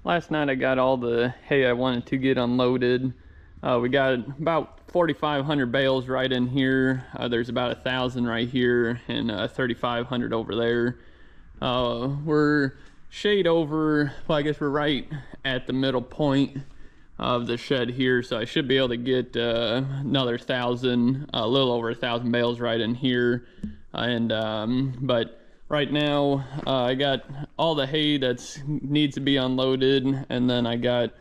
last night I got all the hay I wanted to get unloaded. We got about 4,500 bales right in here. There's about 1,000 right here and 3,500 over there. We're shade over, well, I guess we're right at the middle point of the shed here, so I should be able to get another 1,000, a little over 1,000 bales right in here. But right now I got all the hay that needs to be unloaded, and then I got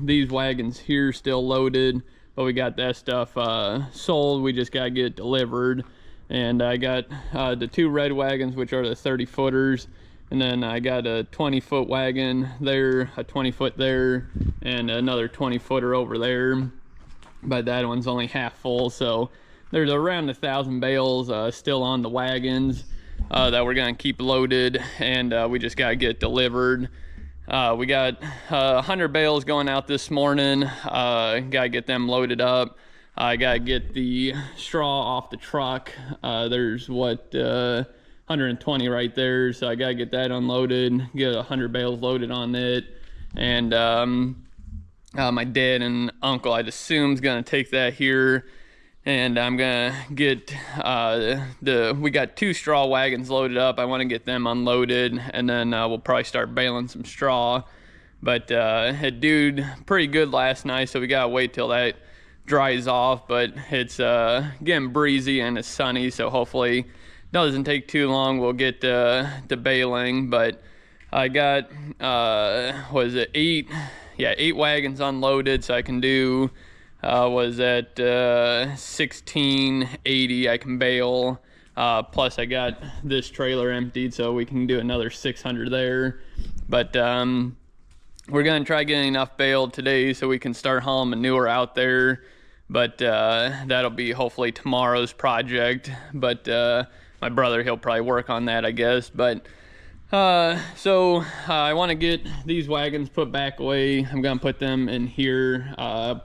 these wagons here still loaded, but we got that stuff sold. We just gotta get it delivered. And I got the 2 red wagons, which are the 30-footers, and then I got a 20-foot wagon there, a 20-foot there, and another 20-footer over there. But that one's only half full, so there's around 1,000 bales still on the wagons that we're gonna keep loaded, and we just gotta get delivered. We got 100 bales going out this morning. Gotta get them loaded up. I gotta get the straw off the truck. There's 120 right there, so I gotta get that unloaded, get 100 bales loaded on it. And my dad and uncle, I'd assume, is gonna take that here, and I'm gonna get we got 2 straw wagons loaded up. I want to get them unloaded, and then we'll probably start baling some straw. But it did pretty good last night, so we gotta wait till that dries off. But it's getting breezy and it's sunny, so hopefully it doesn't take too long. We'll get to baling. But I got was it 8 wagons unloaded, so I can do was at 1680 I can bale, plus I got this trailer emptied, so we can do another 600 there. But we're gonna try getting enough baled today so we can start hauling manure out there. But that'll be hopefully tomorrow's project. But my brother, he'll probably work on that, I guess. But so I want to get these wagons put back away. I'm gonna put them in here,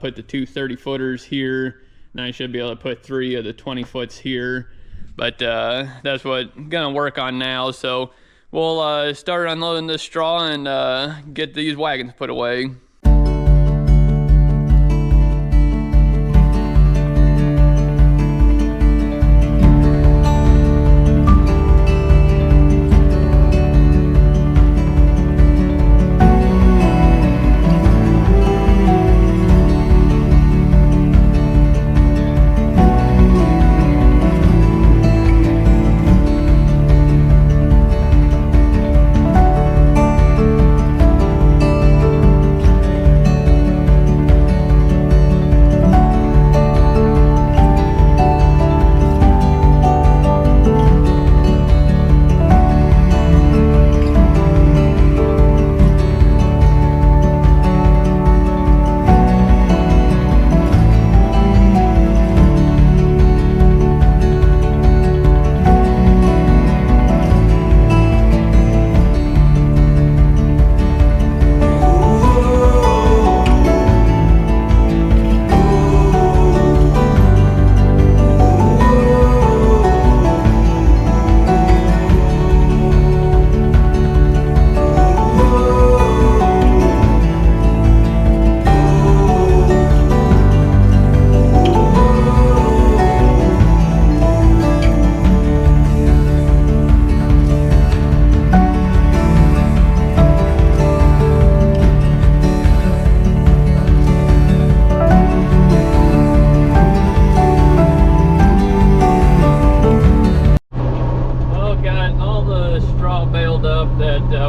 put the 2 30-footers here, and I should be able to put 3 of the 20-foots here. But that's what I'm gonna work on now. So we'll start unloading this straw and get these wagons put away.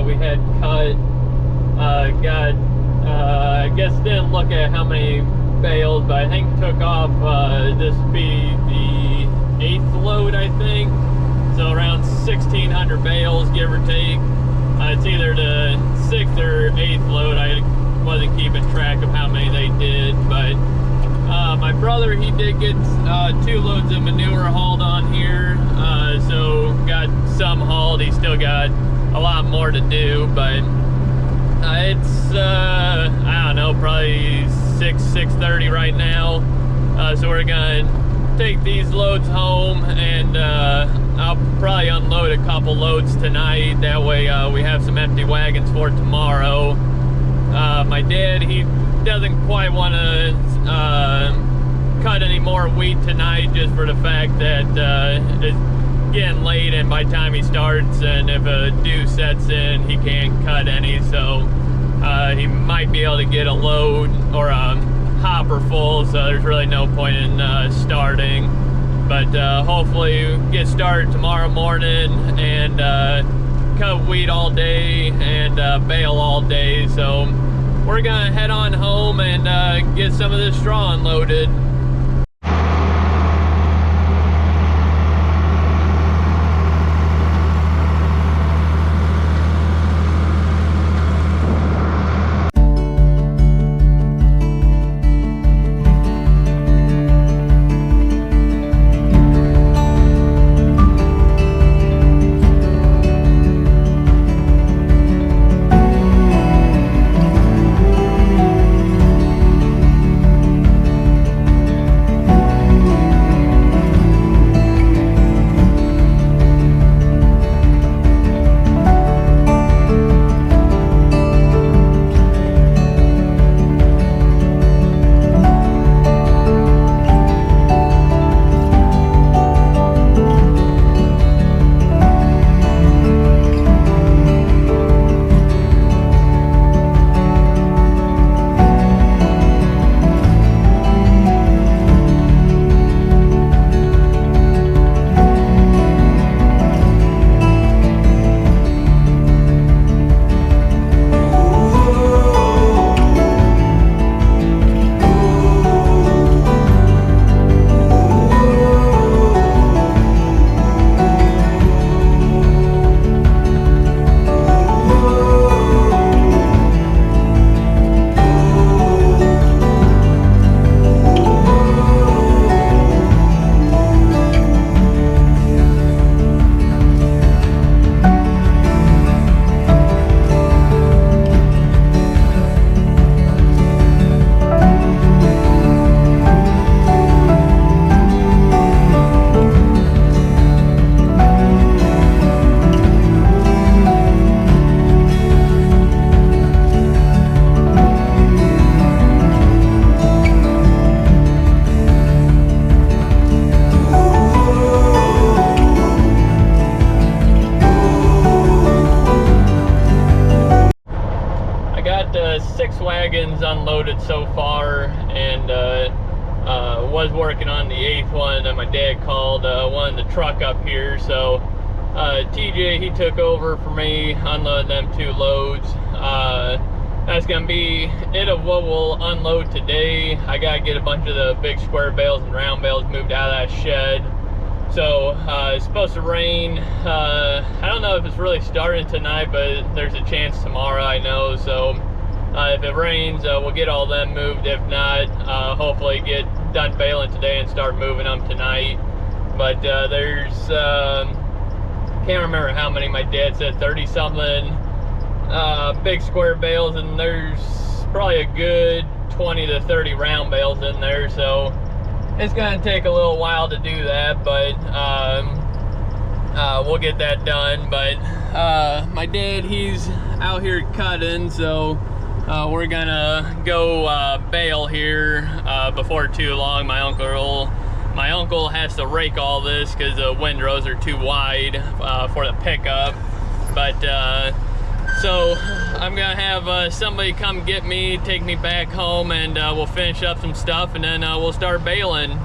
We had cut, I guess didn't look at how many bales, but I think took off, this would be the 8th load, I think, so around 1,600 bales, give or take. It's either the 6th or 8th load. I wasn't keeping track of how many they did, but my brother, he did get 2 loads of manure hauled on here, so got some hauled. He still got a lot more to do, but it's I don't know, probably 6:30 right now, so we're gonna take these loads home, and I'll probably unload a couple loads tonight. That way we have some empty wagons for tomorrow. My dad, he doesn't quite want to cut any more wheat tonight, just for the fact that it's getting late, and by the time he starts, and if a dew sets in, he can't cut any. So he might be able to get a load or a hopper full, so there's really no point in starting. But hopefully get started tomorrow morning and cut wheat all day and bale all day. So we're gonna head on home and get some of this straw unloaded. Wagons unloaded so far, and was working on the 8th one, and my dad called one the truck up here, so TJ, he took over for me unloading them 2 loads. That's gonna be it of what we'll unload today. I gotta get a bunch of the big square bales and round bales moved out of that shed. So it's supposed to rain. I don't know if it's really starting tonight, but there's a chance tomorrow, I know. So if it rains, we'll get all them moved. If not, hopefully get done baling today and start moving them tonight. But there's, can't remember how many, my dad said 30 something big square bales, and there's probably a good 20 to 30 round bales in there. So it's gonna take a little while to do that, but we'll get that done. But my dad, he's out here cutting, so we're gonna go bale here before too long. My uncle has to rake all this because the windrows are too wide for the pickup. But so I'm gonna have somebody come get me, take me back home, and we'll finish up some stuff, and then we'll start baling.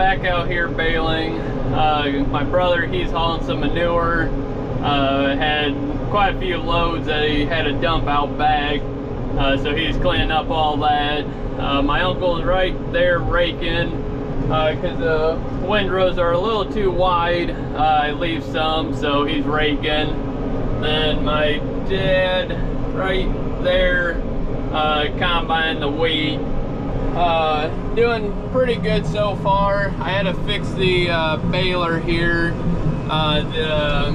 back out here baling. My brother, he's hauling some manure. Had quite a few loads that he had to dump out back, so he's cleaning up all that. My uncle's right there raking, because the windrows are a little too wide. I leave some, so he's raking. Then my dad right there, combining the wheat. Doing pretty good so far. I had to fix the baler here. The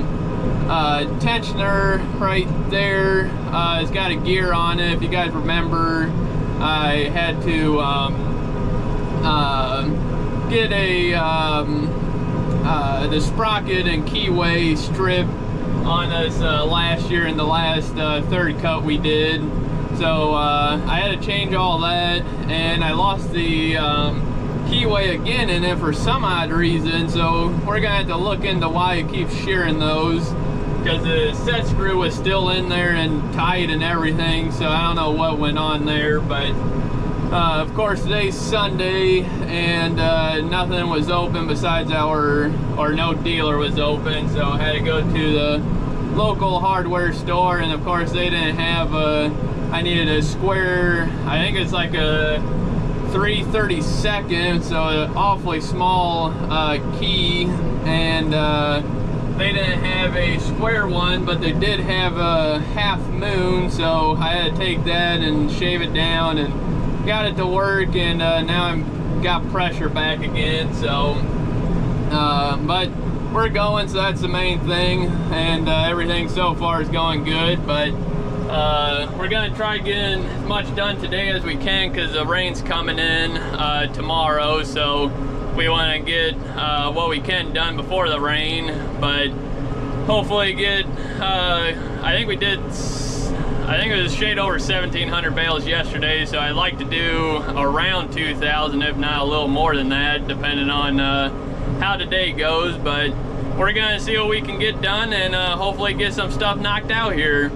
tensioner right there has got a gear on it. If you guys remember, I had to get the sprocket and keyway strip on us last year in the last third cut we did. So I had to change all that, and I lost the keyway again in it for some odd reason. So we're gonna have to look into why it keeps shearing those, because the set screw was still in there and tight and everything. So I don't know what went on there, but of course today's Sunday, and nothing was open besides or no dealer was open. So I had to go to the local hardware store, and of course they didn't have I needed a square, I think it's like a 3/32, so an awfully small key, and they didn't have a square one, but they did have a half moon, so I had to take that and shave it down and got it to work, and now I've got pressure back again. So but we're going, so that's the main thing, and everything so far is going good. But we're gonna try getting as much done today as we can, because the rain's coming in tomorrow, so we want to get what we can done before the rain. But hopefully get I think it was shade over 1,700 bales yesterday, so I'd like to do around 2,000, if not a little more than that, depending on how the day goes. But we're gonna see what we can get done, and hopefully get some stuff knocked out here.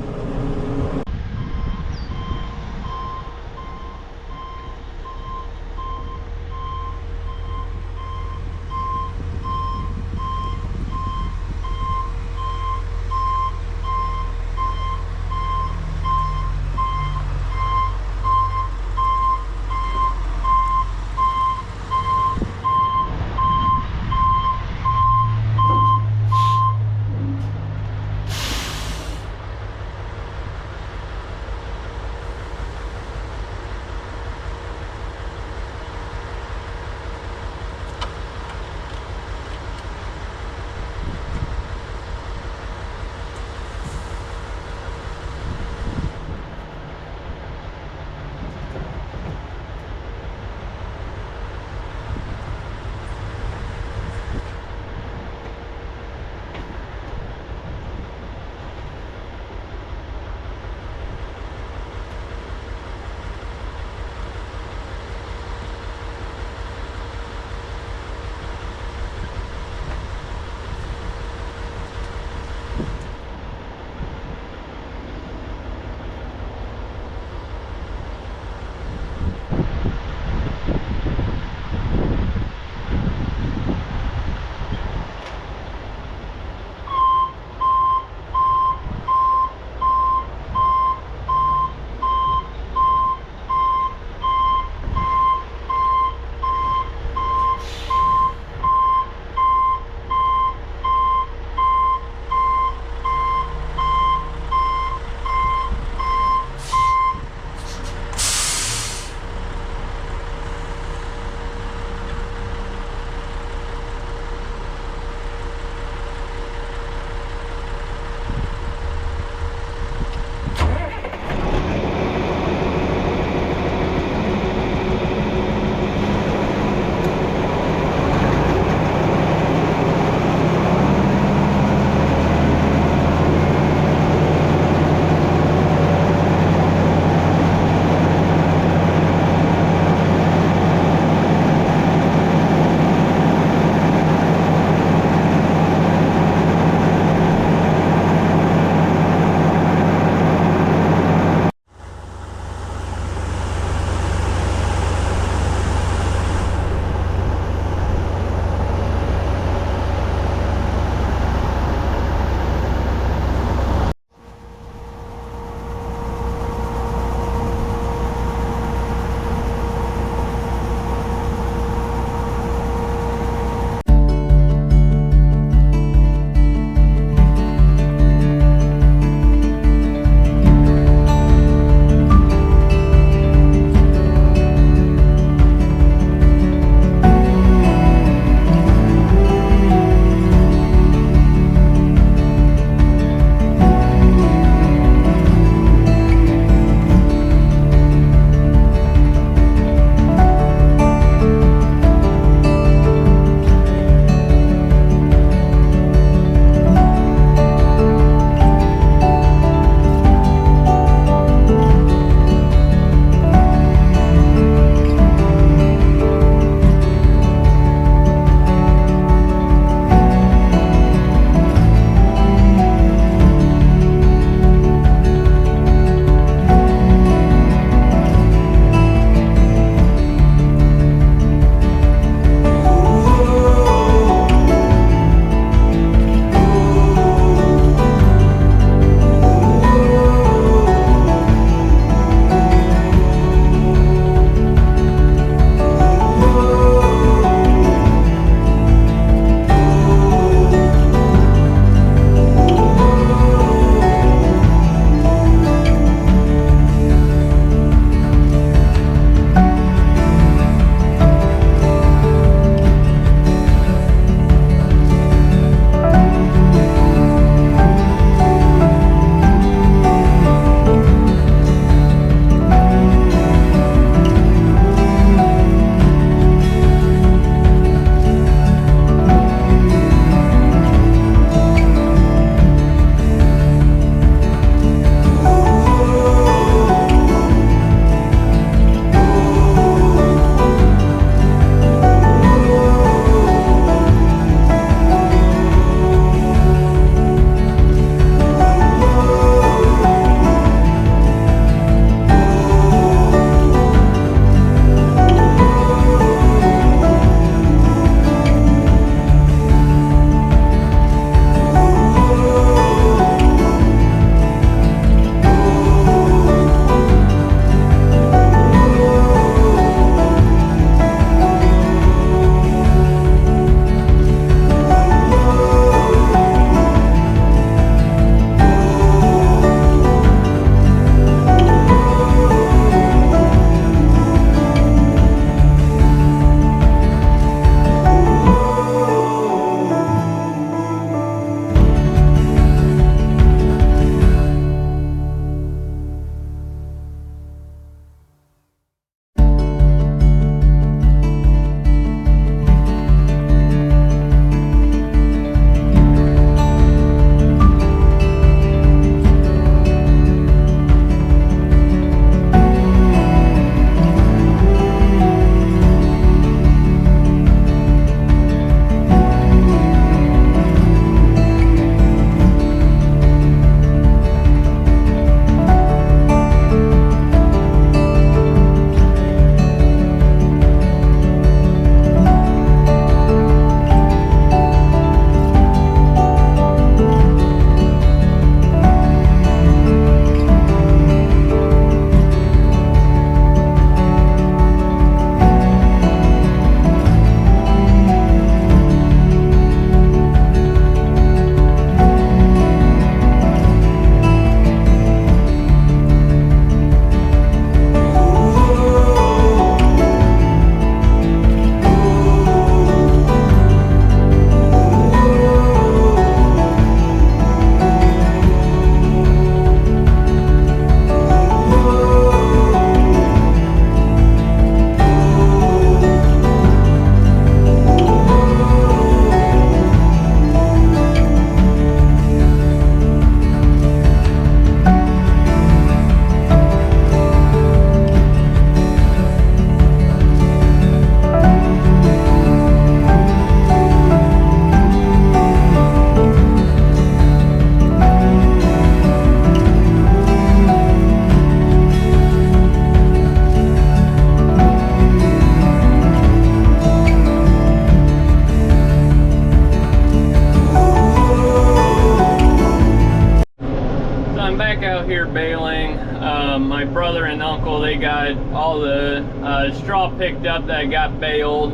my brother and uncle, they got all the straw picked up that got baled.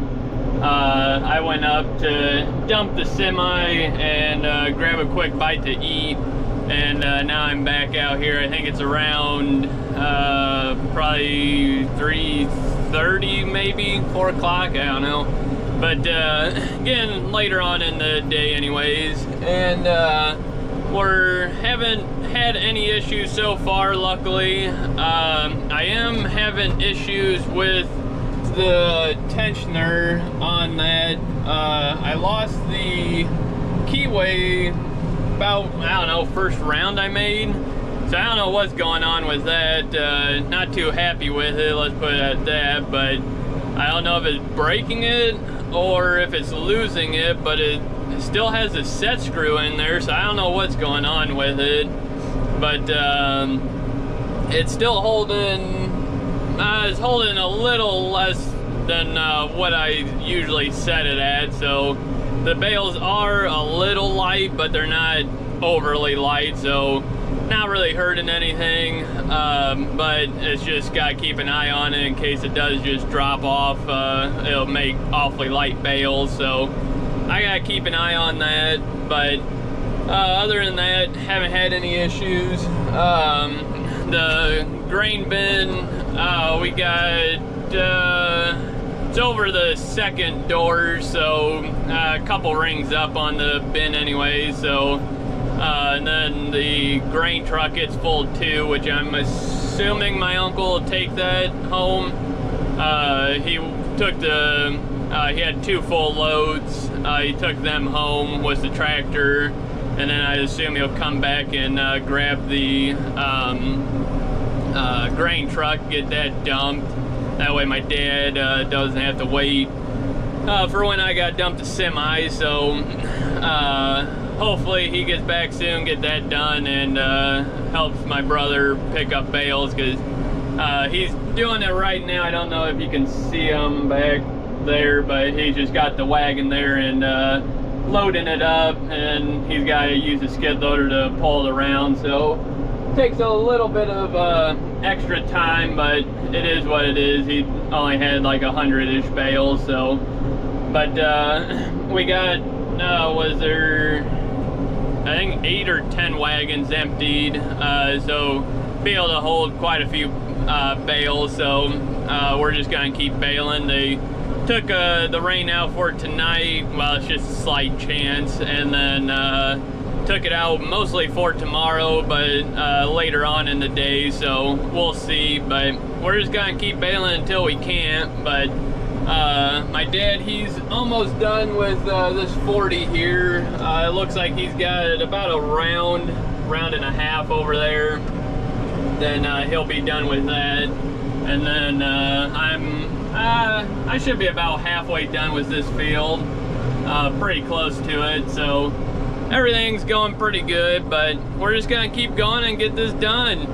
I went up to dump the semi and grab a quick bite to eat, and now I'm back out here. I think it's around probably 3:30, maybe 4 o'clock, I don't know, but again, later on in the day anyways, and we haven't had any issues so far, luckily. I am having issues with the tensioner on that. I lost the keyway about, I don't know, first round I made, so I don't know what's going on with that. Not too happy with it, let's put it at that, but I don't know if it's breaking it or if it's losing it, but it still has a set screw in there, so I don't know what's going on with it. But it's still holding, it's holding a little less than what I usually set it at, so the bales are a little light, but they're not overly light, so not really hurting anything, but it's just gotta keep an eye on it in case it does just drop off. It'll make awfully light bales, so I gotta keep an eye on that. But other than that, haven't had any issues. The grain bin, we got, it's over the second door, so a couple rings up on the bin anyway, so and then the grain truck gets full too, which I'm assuming my uncle will take that home. He took the he had 2 full loads. He took them home with the tractor, and then I assume he'll come back and grab the grain truck, get that dumped. That way my dad doesn't have to wait for when I got dumped the semi. So hopefully he gets back soon, get that done, and helps my brother pick up bales, because he's doing it right now. I don't know if you can see him back there, but he's just got the wagon there and loading it up, and he's got to use a skid loader to pull it around, so it takes a little bit of extra time, but it is what it is. He only had like 100-ish bales, so, but we got was there, I think 8 or 10 wagons emptied, so be able to hold quite a few bales, so we're just gonna keep baling. They took the rain out for tonight, well, it's just a slight chance, and then took it out mostly for tomorrow, but later on in the day, so we'll see. But we're just gonna keep baling until we can't. But my dad, he's almost done with this 40 here. It looks like he's got about a round and a half over there. Then he'll be done with that, and then I should be about halfway done with this field, pretty close to it, so everything's going pretty good, but we're just gonna keep going and get this done.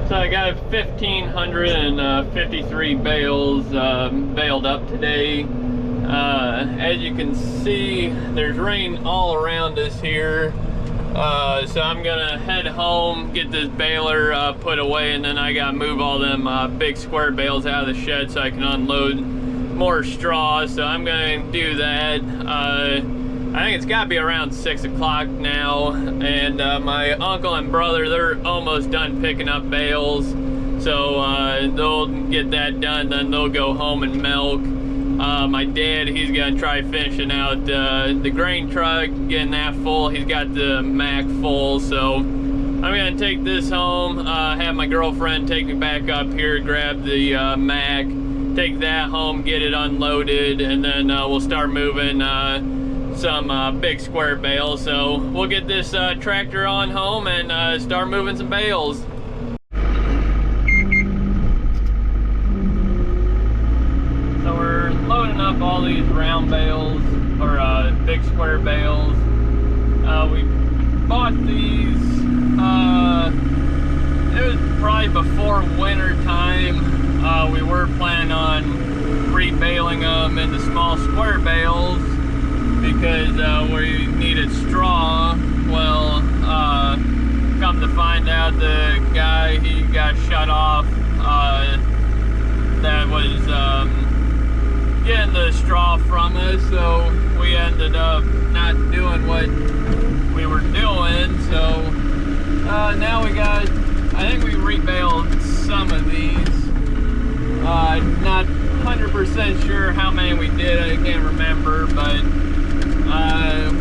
So I got 1,553 bales baled up today. As you can see, there's rain all around us here. So I'm gonna head home, get this baler put away, and then I gotta move all them big square bales out of the shed so I can unload more straw. So I'm gonna do that. I think it's gotta be around 6 o'clock now, and my uncle and brother, they're almost done picking up bales, so they'll get that done, then they'll go home and milk. My dad, he's gonna try finishing out the grain truck, getting that full. He's got the Mac full, so I'm gonna take this home, have my girlfriend take me back up here, grab the Mac, take that home, get it unloaded, and then we'll start moving some big square bales. So we'll get this tractor on home and start moving some bales. So we're loading up all these round bales, or big square bales. We bought these, it was probably before winter time. We were planning on rebaling them into small square bales because we needed straw. Well, come to find out, the guy, he got shut off that was getting the straw from us, so we ended up not doing what we were doing. So now we got, I think we rebaled some of these. Not 100% sure how many we did, I can't remember, but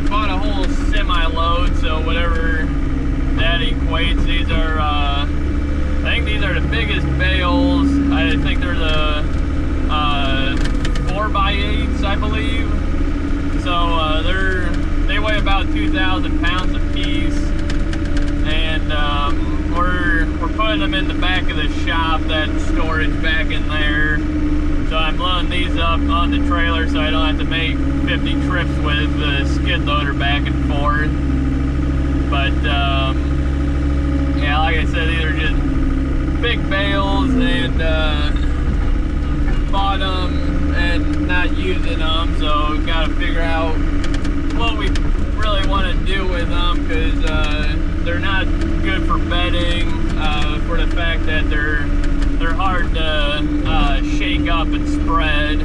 bought a whole semi-load, so whatever that equates. These are, I think these are the biggest bales. I think they're the 4x8s, I believe. So they weigh about 2,000 pounds a piece, and we're putting them in the back of the shop, that storage back in there. So I'm loading these up on the trailer so I don't have to make 50 trips with the skid loader back and forth. But yeah, like I said, these are just big bales, and bought them and not using them, so gotta figure out what we really want to do with them, because they're not good for bedding, for the fact that they're hard to shake up and spread.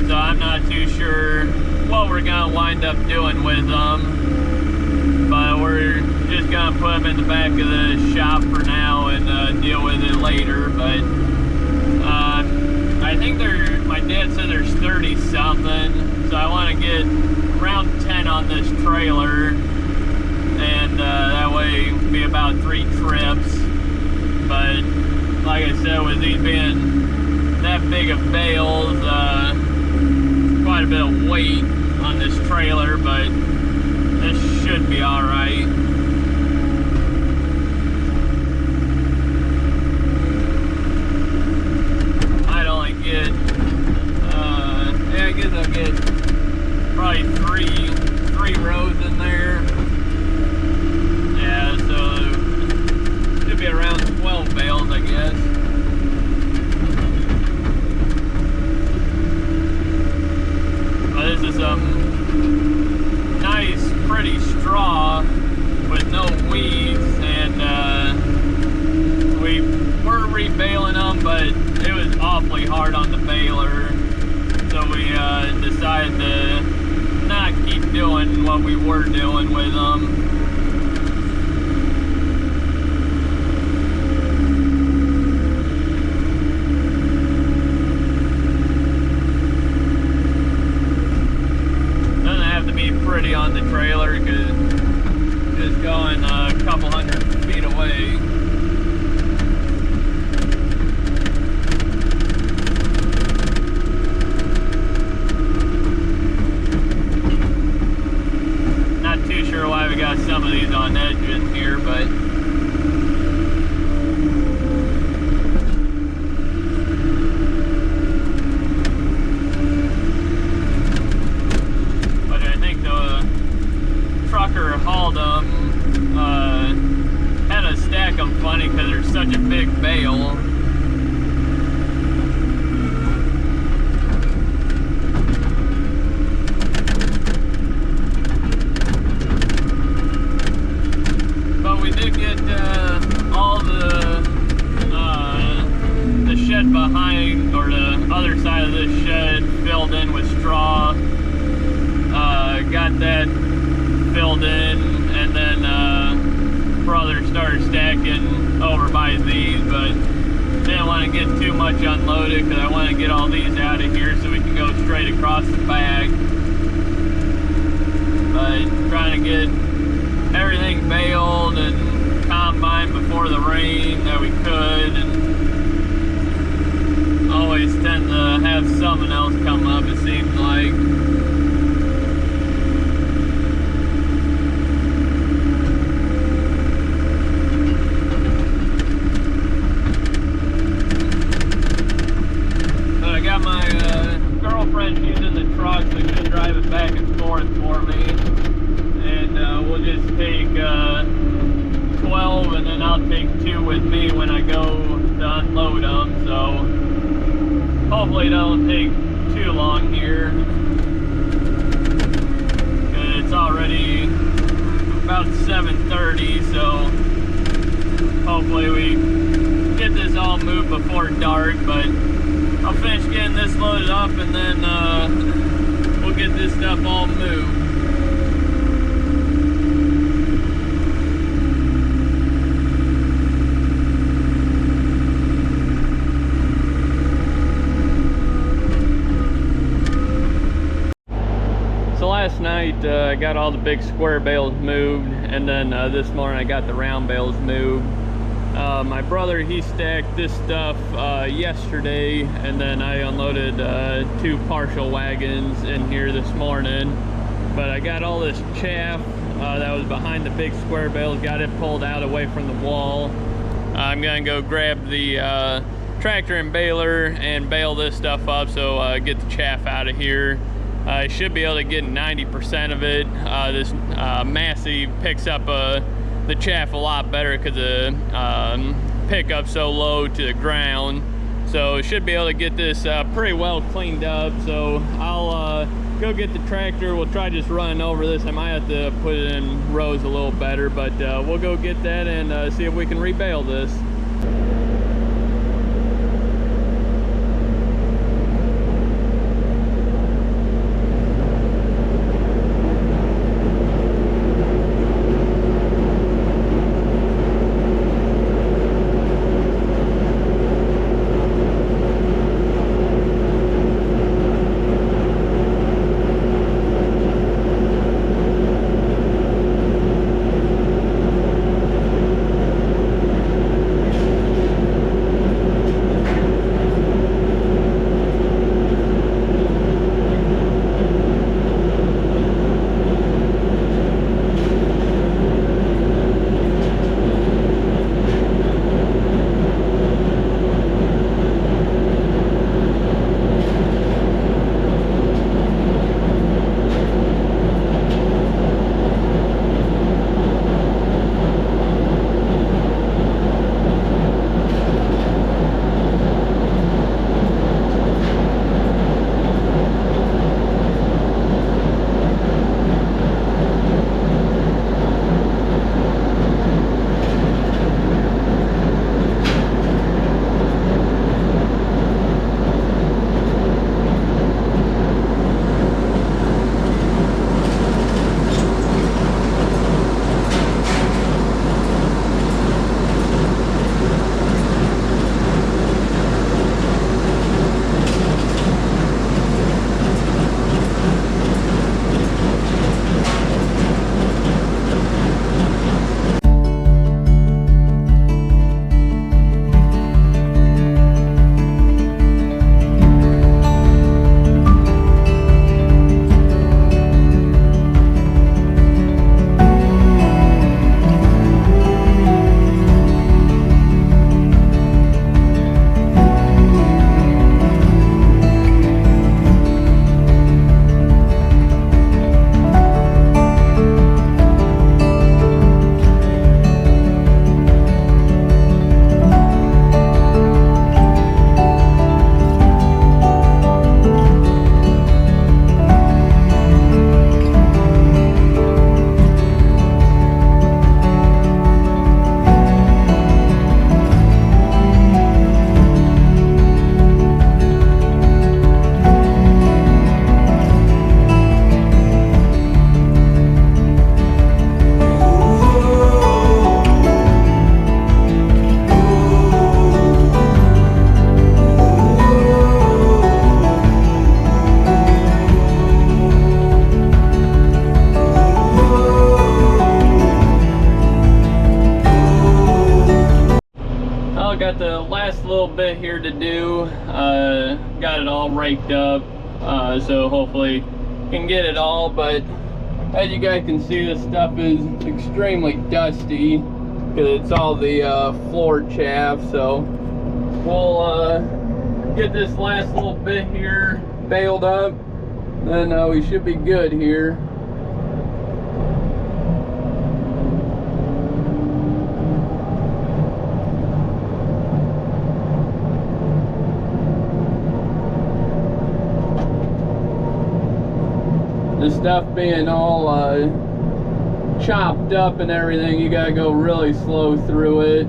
So I'm not too sure what we're gonna wind up doing with them, but we're just gonna put them in the back of the shop for now and deal with it later. But I think my dad said there's 30 something, so I want to get around 10 on this trailer, and that way be about 3 trips. But like I said, with these being that big of bales, quite a bit of weight on this trailer, but this should be all right. I'd only get, yeah, I guess I'll get probably three rows in there. Yeah, so should be around 12 bales, I guess. But this is some nice, pretty straw with no weeds, and we were rebaling them, but it was awfully hard on the baler, so we decided to not keep doing what we were doing with them. Pretty on the trailer, because just going a couple hundred feet away. Not too sure why we got some of these on edge in here, but trucker hauled them, had to stack them funny because they're such a big bale. But we did get all the shed behind, or the other side of this shed, filled in with straw. Got that filled in, and then brother started stacking over by these, but didn't want to get too much unloaded because I want to get all these out of here so we can go straight across the back. But trying to get everything baled and combined before the rain that we could, and always tend to have something else come up, it seems like. But I got my girlfriend using the truck, so she'll drive it back and forth for me. And we'll just take 12, and then I'll take 2 with me when I go to unload them. So hopefully it don't take too long here. It's already about 7:30, so hopefully we get this all moved before dark. But I'll finish getting this loaded up, and then we'll get this stuff all moved. So last night I got all the big square bales moved, and then this morning I got the round bales moved. My brother, he stacked this stuff yesterday, and then I unloaded 2 partial wagons in here this morning. But I got all this chaff that was behind the big square bales, got it pulled out away from the wall. I'm gonna go grab the tractor and baler and bale this stuff up, so get the chaff out of here. I should be able to get 90% of it. This Massey picks up the chaff a lot better because the pickup's so low to the ground. So should be able to get this pretty well cleaned up. So I'll go get the tractor. We'll try just running over this. I might have to put it in rows a little better, but we'll go get that and see if we can rebale this. little bit here to do. Got it all raked up, so hopefully can get it all, but as you guys can see, this stuff is extremely dusty because it's all the floor chaff. So we'll get this last little bit here baled up, then we should be good here. The stuff being all chopped up and everything, you gotta go really slow through it.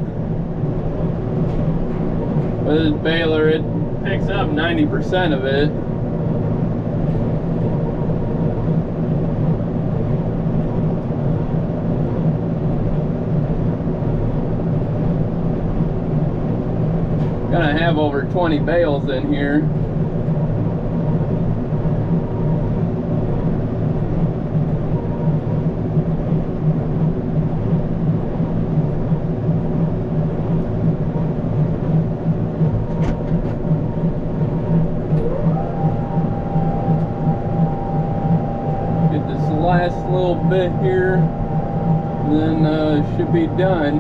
With this baler, it picks up 90% of it. Gonna have over 20 bales in here. Last little bit here, then should be done.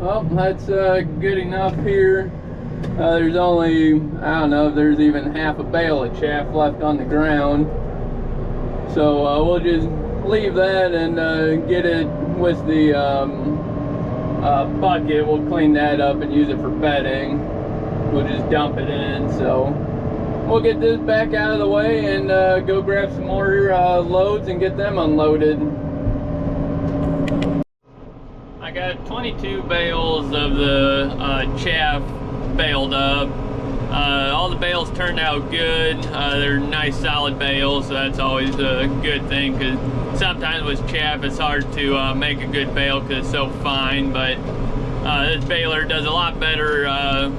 Well, that's good enough here. There's only, I don't know if there's even half a bale of chaff left on the ground. So we'll just leave that and get it with the bucket. We'll clean that up and use it for bedding. We'll just dump it in. So we'll get this back out of the way and go grab some more loads and get them unloaded. I got 22 bales of the chaff baled up. All the bales turned out good. They're nice solid bales, so that's always a good thing, because sometimes with chaff it's hard to make a good bale because it's so fine, but this baler does a lot better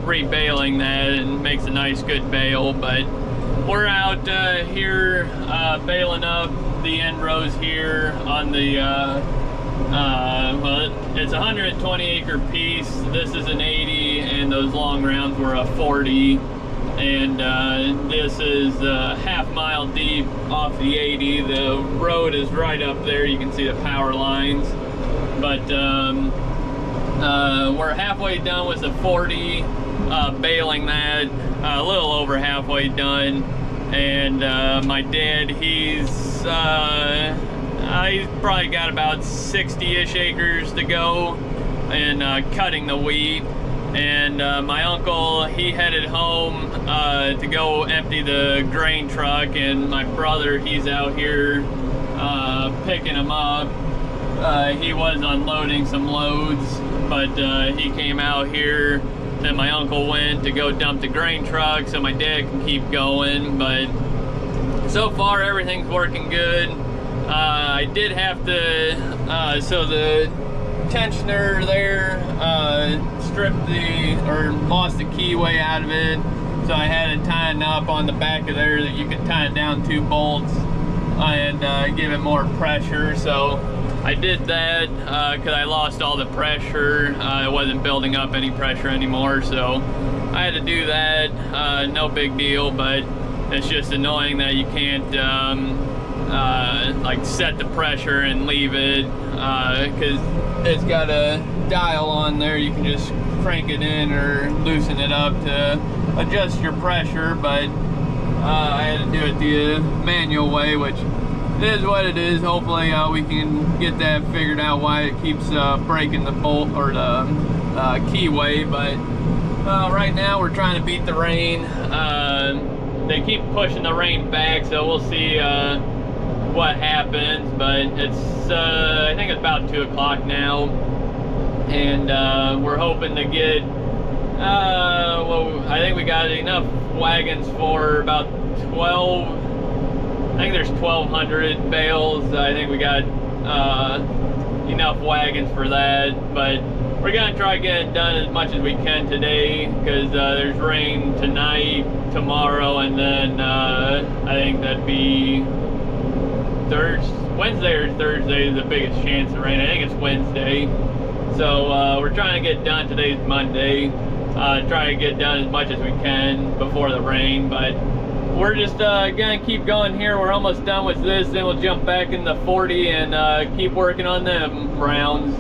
rebaling that and makes a nice good bale. But we're out here baling up the end rows here on the well, it's a 120 acre piece. This is an 80, and those long rounds were a 40. And this is a half-mile deep off the 80. The road is right up there. You can see the power lines. But we're halfway done with the 40, baling that, a little over halfway done. And my dad, he's probably got about 60-ish acres to go in cutting the wheat. And my uncle, he headed home to go empty the grain truck, and my brother, he's out here picking them up. He was unloading some loads, but he came out here. Then my uncle went to go dump the grain truck so my dad can keep going. But so far everything's working good. I did have to, so the tensioner there stripped lost the keyway out of it, so I had it tighten up on the back of there that you could tighten down 2 bolts and give it more pressure. So I did that because I lost all the pressure. It wasn't building up any pressure anymore, so I had to do that. No big deal, but it's just annoying that you can't like set the pressure and leave it, because it's got a dial on there. You can just crank it in or loosen it up to adjust your pressure, but I had to do it the manual way, which is what it is. Hopefully we can get that figured out why it keeps breaking the bolt or the keyway. But right now we're trying to beat the rain. They keep pushing the rain back, so we'll see what happens. But it's I think it's about 2 o'clock now, and we're hoping to get well, I think we got enough wagons for about 12. I think there's 1,200 bales. I think we got enough wagons for that, but we're gonna try to get it done as much as we can today, because there's rain tonight, tomorrow, and then I think that'd be Wednesday or Thursday is the biggest chance of rain. I think it's Wednesday. So we're trying to get done. Today's Monday. Try to get done as much as we can before the rain, but we're just gonna keep going here. We're almost done with this, then we'll jump back in the 40 and keep working on them rounds.